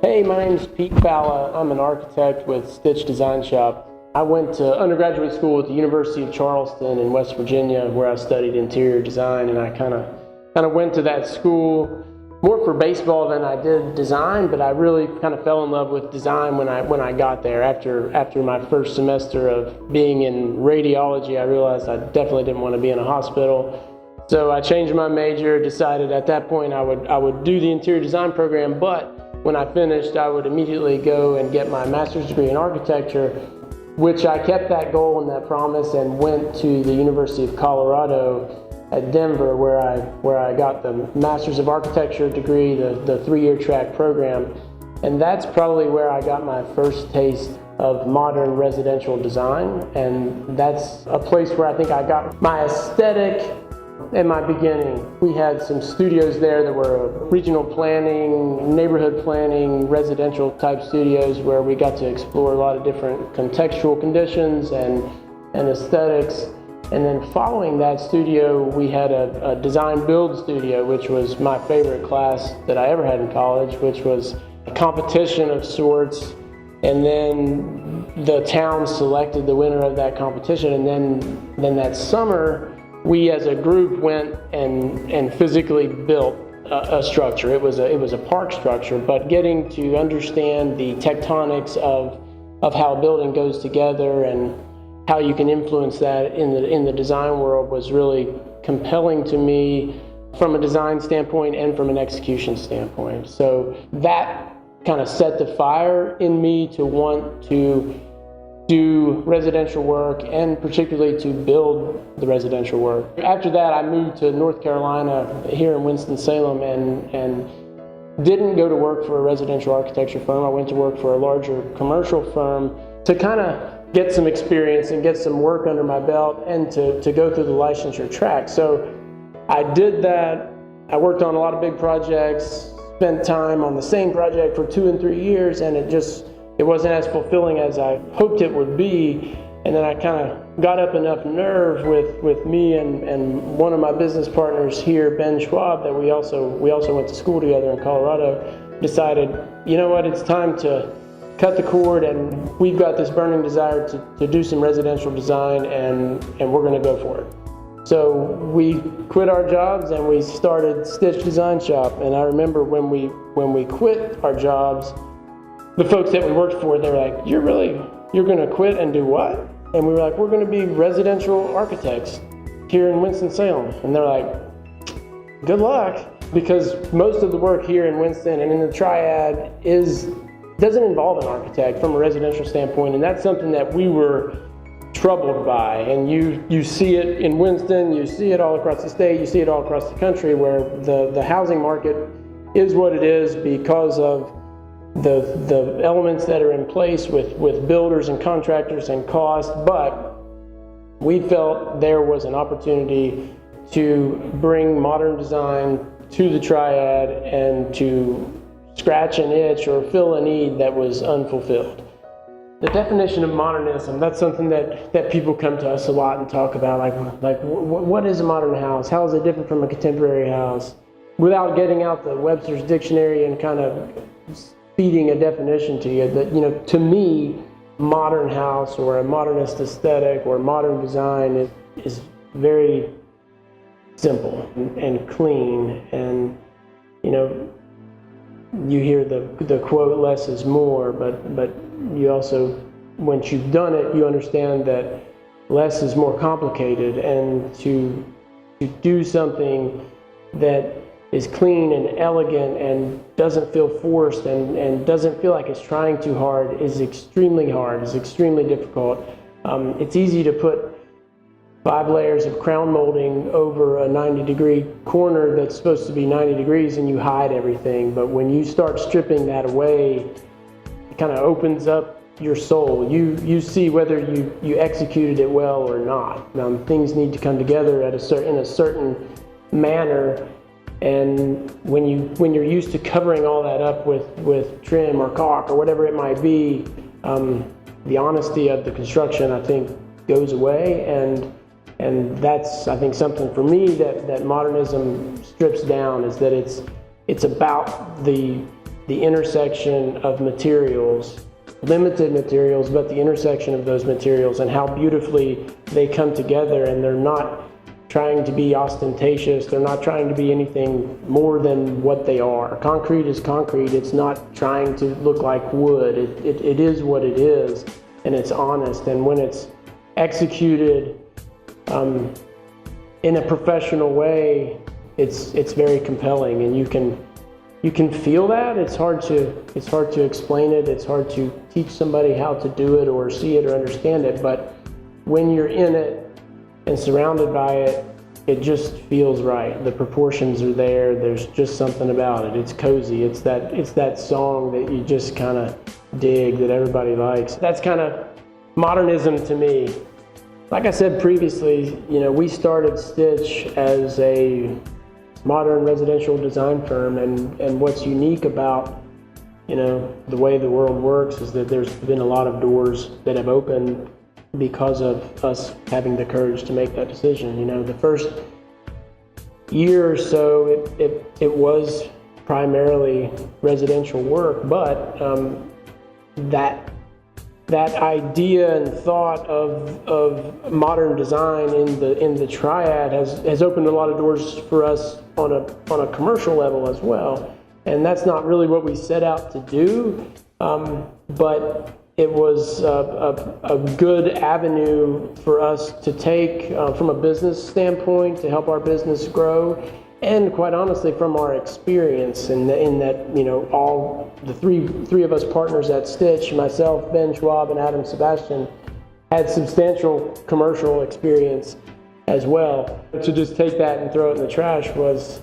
Hey, my name's Pete Fala. I'm an architect with Stitch Design Shop. I went to undergraduate school at the University of Charleston in West Virginia, where I studied interior design, and I kind of went to that school more for baseball than I did design, but I really kind of fell in love with design when I got there. After my first semester of being in radiology, I realized I definitely didn't want to be in a hospital. So I changed my major, decided at that point I would do the interior design program, but when I finished, I would immediately go and get my master's degree in architecture, which I kept that goal and that promise and went to the University of Colorado at Denver, where I got the Master's of Architecture degree, the 3-year track program. And that's probably where I got my first taste of modern residential design. And that's a place where I think I got my aesthetic in my beginning. We had some studios there that were regional planning, neighborhood planning, residential type studios where we got to explore a lot of different contextual conditions and aesthetics. And then following that studio, we had a design build studio, which was my favorite class that I ever had in college, which was a competition of sorts. And then the town selected the winner of that competition. And then that summer, we as a group went and physically built a structure. It was a park structure, but getting to understand the tectonics of how a building goes together and how you can influence that in the design world was really compelling to me from a design standpoint and from an execution standpoint. So that kind of set the fire in me to want to do residential work, and particularly to build the residential work. After that, I moved to North Carolina here in Winston-Salem and didn't go to work for a residential architecture firm. I went to work for a larger commercial firm to kind of get some experience and get some work under my belt and to go through the licensure track. So I did that. I worked on a lot of big projects, spent time on the same project for 2 and 3 years, and it wasn't as fulfilling as I hoped it would be. And then I kind of got up enough nerve with me and one of my business partners here, Ben Schwab, that we also went to school together in Colorado, decided, you know what, it's time to cut the cord, and we've got this burning desire to do some residential design, and we're going to go for it. So we quit our jobs and we started Stitch Design Shop. And I remember when we quit our jobs, the folks that we worked for, they were like, you're going to quit and do what? And we were like, we're going to be residential architects here in Winston-Salem. And they're like, good luck, because most of the work here in Winston and in the Triad doesn't involve an architect from a residential standpoint. And that's something that we were troubled by. And you see it in Winston, you see it all across the state, you see it all across the country, where the housing market is what it is because of the elements that are in place with builders and contractors and cost. But we felt there was an opportunity to bring modern design to the Triad and to scratch an itch or fill a need that was unfulfilled. The definition of modernism, that's something that people come to us a lot and talk about, like what is a modern house? How is it different from a contemporary house? Without getting out the Webster's dictionary and kind of feeding a definition to you, that, you know, to me, modern house or a modernist aesthetic or modern design is very simple and clean. And, you know, you hear the quote, less is more, but you also, once you've done it, you understand that less is more complicated, and to do something that is clean and elegant and doesn't feel forced and doesn't feel like it's trying too hard is extremely difficult. It's easy to put 5 layers of crown molding over a 90-degree corner that's supposed to be 90 degrees and you hide everything. But when you start stripping that away, it kind of opens up your soul. You see whether you executed it well or not. Things need to come together in a certain manner. And when you're used to covering all that up with trim or caulk or whatever it might be, the honesty of the construction, I think, goes away. And that's, I think, something for me that modernism strips down, is that it's about the the intersection of materials, limited materials, but the intersection of those materials and how beautifully they come together, and they're not trying to be ostentatious. They're not trying to be anything more than what they are. Concrete is concrete. It's not trying to look like wood. It is what it is, and it's honest. And when it's executed in a professional way, it's very compelling, and you can feel that. It's hard to explain it. It's hard to teach somebody how to do it or see it or understand it. But when you're in it and surrounded by it, it just feels right. The proportions are there. There's just something about it. It's cozy. It's that song that you just kind of dig, that everybody likes. That's kind of modernism to me. Like I said previously, we started Stitch as a modern residential design firm, and what's unique about the way the world works is that there's been a lot of doors that have opened because of us having the courage to make that decision. The first year or so it was primarily residential work, but that idea and thought of modern design in the triad has opened a lot of doors for us on a commercial level as well. And that's not really what we set out to do, but it was a good avenue for us to take from a business standpoint to help our business grow. And quite honestly, from our experience in that, all the three of us partners at Stitch, myself, Ben Schwab, and Adam Sebastian, had substantial commercial experience as well. To just take that and throw it in the trash was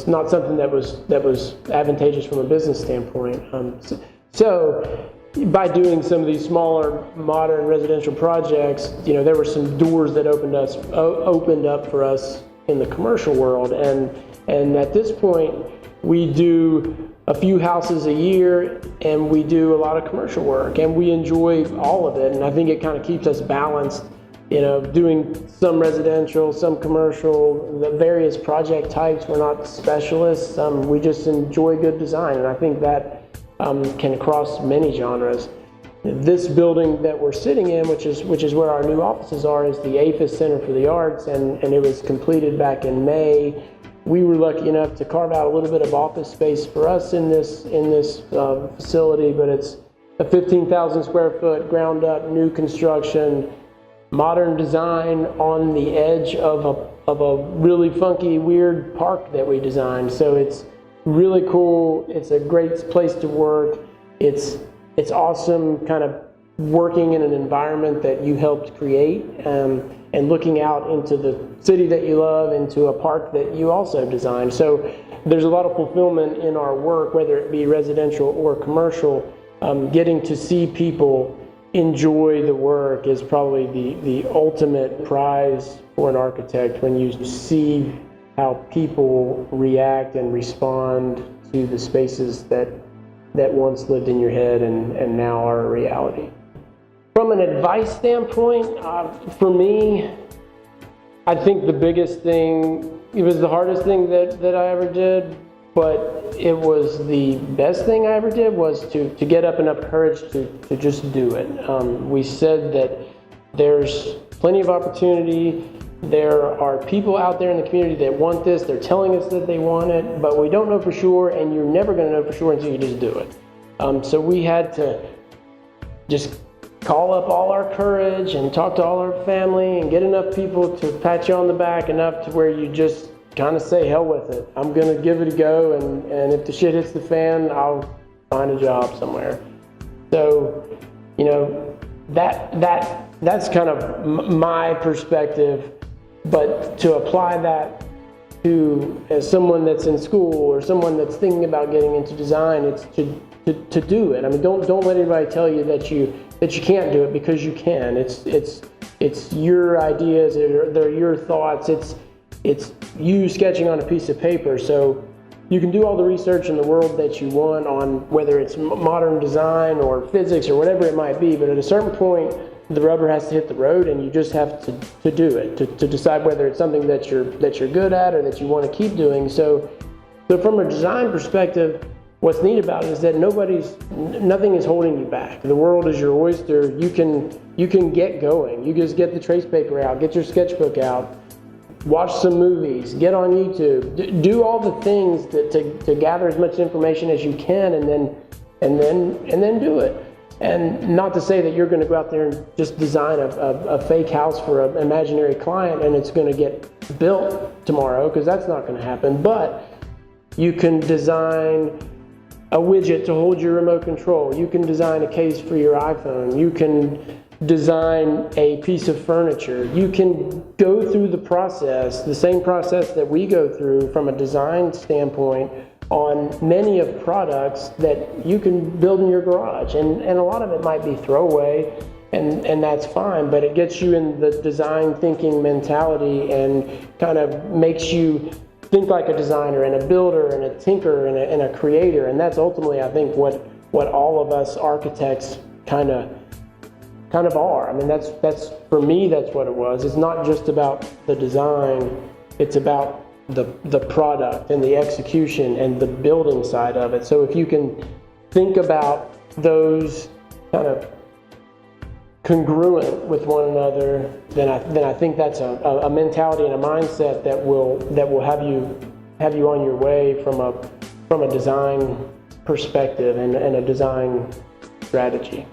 not something that was advantageous from a business standpoint. So by doing some of these smaller modern residential projects, there were some doors that opened up for us in the commercial world, and at this point we do a few houses a year, and we do a lot of commercial work, and we enjoy all of it. And I think it kind of keeps us balanced, doing some residential, some commercial, the various project types. We're not specialists. We just enjoy good design, and I think that can cross many genres. This building that we're sitting in, which is where our new offices are, is the APHIS Center for the Arts, and it was completed back in May. We were lucky enough to carve out a little bit of office space for us in this facility, but it's a 15,000 square foot ground up new construction, modern design on the edge of a really funky, weird park that we designed. So it's really cool. It's a great place to work. It's awesome kind of working in an environment that you helped create, and looking out into the city that you love, into a park that you also designed. So there's a lot of fulfillment in our work, whether it be residential or commercial. Getting to see people enjoy the work is probably the ultimate prize for an architect, when you see how people react and respond to the spaces that once lived in your head and now are a reality. From an advice standpoint, for me, I think the biggest thing, it was the hardest thing that I ever did, but it was the best thing I ever did, was to get up enough courage to just do it. We said that there's plenty of opportunity. There are people out there in the community that want this. They're telling us that they want it, but we don't know for sure, and you're never going to know for sure until you just do it. So we had to just call up all our courage and talk to all our family and get enough people to pat you on the back enough to where you just kind of say, hell with it. I'm going to give it a go, and if the shit hits the fan, I'll find a job somewhere. So, that's kind of my perspective. But to apply that to as someone that's in school or someone that's thinking about getting into design, it's to do it. I mean, don't let anybody tell you that you can't do it, because you can. It's your ideas, they're your thoughts. It's you sketching on a piece of paper. So you can do all the research in the world that you want on whether it's modern design or physics or whatever it might be, but at a certain point, the rubber has to hit the road, and you just have to do it, to decide whether it's something that you're good at or that you want to keep doing. So from a design perspective, what's neat about it is that nothing is holding you back. The world is your oyster. You can get going. You just get the trace paper out, get your sketchbook out, watch some movies, get on YouTube, do all the things to gather as much information as you can, and then do it. And not to say that you're going to go out there and just design a fake house for an imaginary client and it's going to get built tomorrow, because that's not going to happen. But you can design a widget to hold your remote control. You can design a case for your iPhone. You can design a piece of furniture. You can go through the process, the same process that we go through from a design standpoint, on many of products that you can build in your garage. And a lot of it might be throwaway, and that's fine, but it gets you in the design thinking mentality and kind of makes you think like a designer and a builder and a tinker and a creator. And that's ultimately, I think, what all of us architects kind of are. I mean, that's for me, that's what it was. It's not just about the design, it's about the product and the execution and the building side of it. So if you can think about those kind of congruent with one another, then I think that's a mentality and a mindset that will have you on your way from a design perspective and a design strategy.